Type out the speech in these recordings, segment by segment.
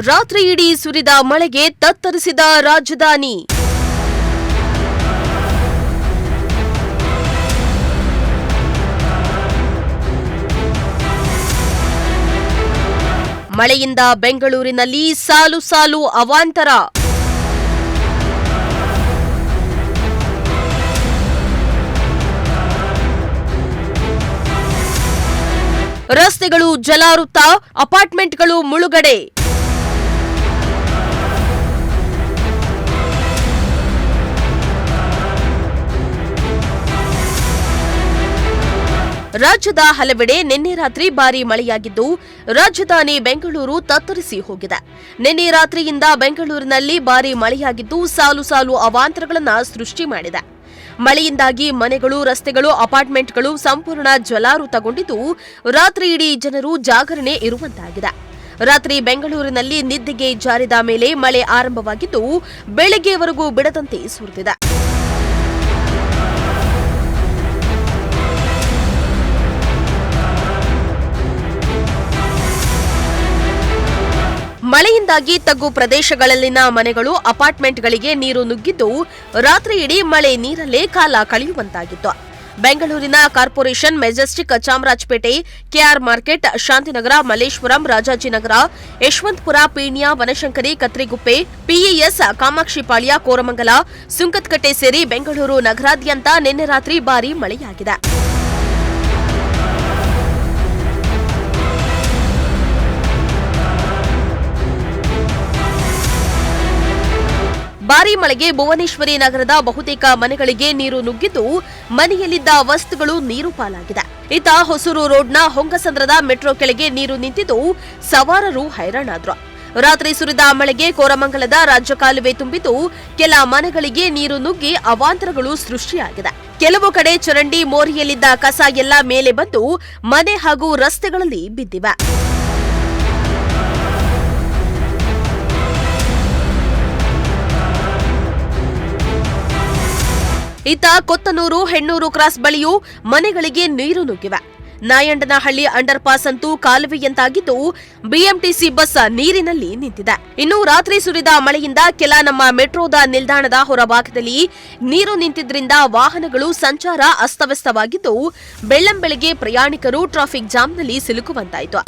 ರಾತ್ರಿ ಇಡೀ ಸುರಿದ ಮಳೆಗೆ ತತ್ತರಿಸಿದ ರಾಜಧಾನಿ. ಮಳೆಯಿಂದ ಬೆಂಗಳೂರಿನಲ್ಲಿ ಸಾಲು ಸಾಲು ಅವಾಂತರ. ರಸ್ತೆಗಳು ಜಲಾವೃತ, ಅಪಾರ್ಟ್ಮೆಂಟ್ಗಳು ಮುಳುಗಡೆ. ರಾಜ್ಯದ ಹಲವೆಡೆ ನಿನ್ನೆ ರಾತ್ರಿ ಭಾರೀ ಮಳೆಯಾಗಿದ್ದು ರಾಜಧಾನಿ ಬೆಂಗಳೂರು ತತ್ತರಿಸಿ ಹೋಗಿದೆ. ನಿನ್ನೆ ರಾತ್ರಿಯಿಂದ ಬೆಂಗಳೂರಿನಲ್ಲಿ ಭಾರೀ ಮಳೆಯಾಗಿದ್ದು ಸಾಲು ಸಾಲು ಅವಾಂತರಗಳನ್ನು ಸೃಷ್ಟಿ ಮಾಡಿದೆ. ಮಳೆಯಿಂದಾಗಿ ಮನೆಗಳು, ರಸ್ತೆಗಳು, ಅಪಾರ್ಟ್ಮೆಂಟ್ಗಳು ಸಂಪೂರ್ಣ ಜಲಾವೃತಗೊಂಡಿದ್ದು ರಾತ್ರಿ ಇಡೀ ಜನರು ಜಾಗರಣೆ ಇರುವಂತಾಗಿದೆ. ರಾತ್ರಿ ಬೆಂಗಳೂರಿನಲ್ಲಿ ನಿದ್ದೆಗೆ ಜಾರಿದ ಮೇಲೆ ಮಳೆ ಆರಂಭವಾಗಿದ್ದು ಬೆಳಗ್ಗೆವರೆಗೂ ಬಿಡದಂತೆ ಸುರಿದಿದೆ. ಮಳೆಯಿಂದಾಗಿ ತಗ್ಗು ಪ್ರದೇಶಗಳಲ್ಲಿನ ಮನೆಗಳು, ಅಪಾರ್ಟ್ಮೆಂಟ್ಗಳಿಗೆ ನೀರು ನುಗ್ಗಿದ್ದು ರಾತ್ರಿ ಇಡೀ ಮಳೆ ನೀರಲ್ಲೇ ಕಾಲ ಕಳೆಯುವಂತಾಗಿತ್ತು. ಬೆಂಗಳೂರಿನ corporation, Majestic, Chamarajpet, KR market, Shantinagar, Malleshwaram, Rajajinagar, Yeshwanthpur, Peenya, Banashankari, Katriguppe, PES, Kamakshipalya, Koramangala, Sunkadakatte ಸೇರಿ ಬೆಂಗಳೂರು ನಗರಾದ್ಯಂತ ನಿನ್ನೆ ರಾತ್ರಿ ಭಾರೀ ಮಳೆಯಾಗಿದೆ. ಭಾರೀ ಮಳೆಗೆ ಭುವನೇಶ್ವರಿ ನಗರದ ಬಹುತೇಕ ಮನೆಗಳಿಗೆ ನೀರು ನುಗ್ಗಿದ್ದು ಮನೆಯಲ್ಲಿದ್ದ ವಸ್ತುಗಳು ನೀರು ಪಾಲಾಗಿದೆ. ಇತ್ತ ಹೊಸೂರು ರೋಡ್ನ ಹೊಂಗಸಂದ್ರದ ಮೆಟ್ರೋ ಕೆಳಗೆ ನೀರು ನಿಂತಿದ್ದು ಸವಾರರು ಹೈರಾಣಾದ್ರು. ರಾತ್ರಿ ಸುರಿದ ಮಳೆಗೆ ಕೋರಮಂಗಲದ ರಾಜ್ಯ ಕಾಲುವೆ ತುಂಬಿದ್ದು ಕೆಲ ಮನೆಗಳಿಗೆ ನೀರು ನುಗ್ಗಿ ಅವಾಂತರಗಳು ಸೃಷ್ಟಿಯಾಗಿದೆ. ಕೆಲವು ಕಡೆ ಚರಂಡಿ, ಮೋರಿಯಲ್ಲಿದ್ದ ಕಸ ಎಲ್ಲ ಮೇಲೆ ಬಂದು ಮನೆ ಹಾಗೂ ರಸ್ತೆಗಳಲ್ಲಿ ಬಿದ್ದಿವೆ. ಇತ್ತ ಕೊತ್ತನೂರು, ಹೆಣ್ಣೂರು ಕ್ರಾಸ್ ಬಳಿಯೂ ಮನೆಗಳಿಗೆ ನೀರು ನುಗ್ಗಿವೆ. ನಾಯಂಡನಹಳ್ಳಿ ಅಂಡರ್ ಪಾಸ್ ಅಂತೂ ಕಾಲುವೆಯಂತಾಗಿದ್ದು ಬಿಎಂಟಿಸಿ ಬಸ್ ನೀರಿನಲ್ಲಿ ನಿಂತಿದೆ. ಇನ್ನು ರಾತ್ರಿ ಸುರಿದ ಮಳೆಯಿಂದ ಕೆಲ ನಮ್ಮ ಮೆಟ್ರೋದ ನಿಲ್ದಾಣದ ಹೊರಭಾಗದಲ್ಲಿ ನೀರು ನಿಂತಿದ್ರಿಂದ ವಾಹನಗಳು ಸಂಚಾರ ಅಸ್ತವ್ಯಸ್ತವಾಗಿದ್ದು ಬೆಳ್ಳಂಬೆಳಗ್ಗೆ ಪ್ರಯಾಣಿಕರು ಟ್ರಾಫಿಕ್ ಜಾಮ್ನಲ್ಲಿ ಸಿಲುಕುವಂತಾಯಿತು.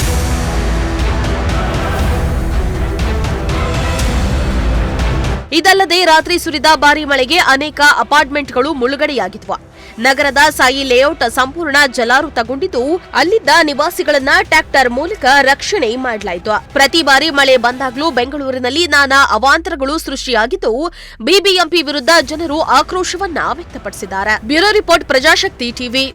ಇದಲ್ಲದೆ ರಾತ್ರಿ ಸುರಿದ ಭಾರೀ ಮಳೆಗೆ ಅನೇಕ ಅಪಾರ್ಟ್ಮೆಂಟ್ಗಳು ಮುಳುಗಡೆಯಾಗಿದ್ವು. ನಗರದ ಸಾಯಿ ಲೇಔಟ್ ಸಂಪೂರ್ಣ ಜಲಾವೃತಗೊಂಡಿದ್ದು ಅಲ್ಲಿದ್ದ ನಿವಾಸಿಗಳನ್ನ ಟ್ರ್ಯಾಕ್ಟರ್ ಮೂಲಕ ರಕ್ಷಣೆ ಮಾಡಲಾಯಿತು. ಪ್ರತಿ ಬಾರಿ ಮಳೆ ಬಂದಾಗಲೂ ಬೆಂಗಳೂರಿನಲ್ಲಿ ನಾನಾ ಅವಾಂತರಗಳು ಸೃಷ್ಟಿಯಾಗಿದ್ದು ಬಿಬಿಎಂಪಿ ವಿರುದ್ಧ ಜನರು ಆಕ್ರೋಶವನ್ನ ವ್ಯಕ್ತಪಡಿಸಿದ್ದಾರೆ. Bureau report, Prajashakti TV.